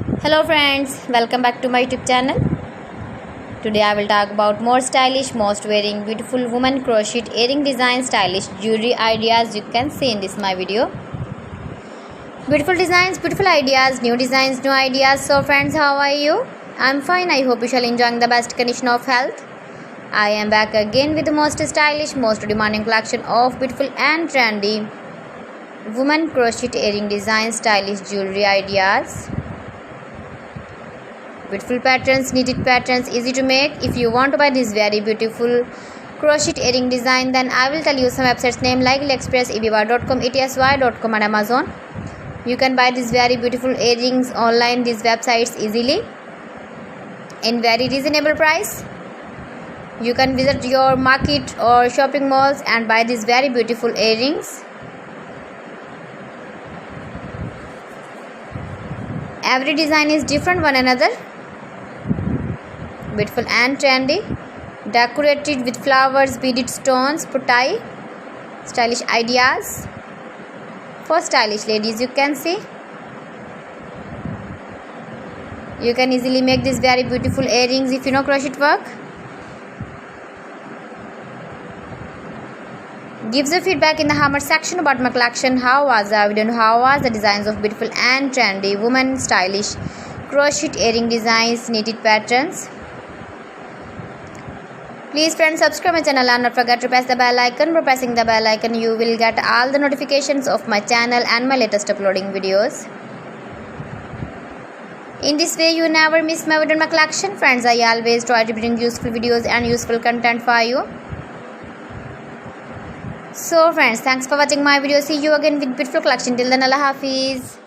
Hello friends, welcome back to my YouTube channel. Today I will talk about more stylish, most wearing beautiful woman crochet earring design, stylish jewelry ideas you can see in this my video. Beautiful designs, beautiful ideas, new designs, new ideas. So friends, how are you? I'm fine. I hope you shall enjoying the best condition of health. I am back again with the most stylish, most demanding collection of beautiful and trendy woman crochet earring design, stylish jewelry ideas. Beautiful patterns, knitted patterns, easy to make. If you want to buy this very beautiful crochet earring design, then I will tell you some websites name like AliExpress, eBay.com, etsy.com and Amazon. You can buy these very beautiful earrings online, these websites easily in very reasonable price. You can visit your market or shopping malls and buy these very beautiful earrings. Every design is different one another. Beautiful and trendy, decorated with flowers, beaded stones, putai, stylish ideas for stylish ladies. You can see, you can easily make these very beautiful earrings if you know crochet work. Give the feedback in the comment section about my collection. How was the video? How was the designs of beautiful and trendy woman stylish crochet earring designs, knitted patterns? Please friends, subscribe my channel and not forget to press the bell icon. By pressing the bell icon, you will get all the notifications of my channel and my latest uploading videos. In this way, you never miss my video in my collection. Friends, I always try to bring useful videos and useful content for you. So friends, thanks for watching my video. See you again with beautiful collection. Till then, Allah Hafiz.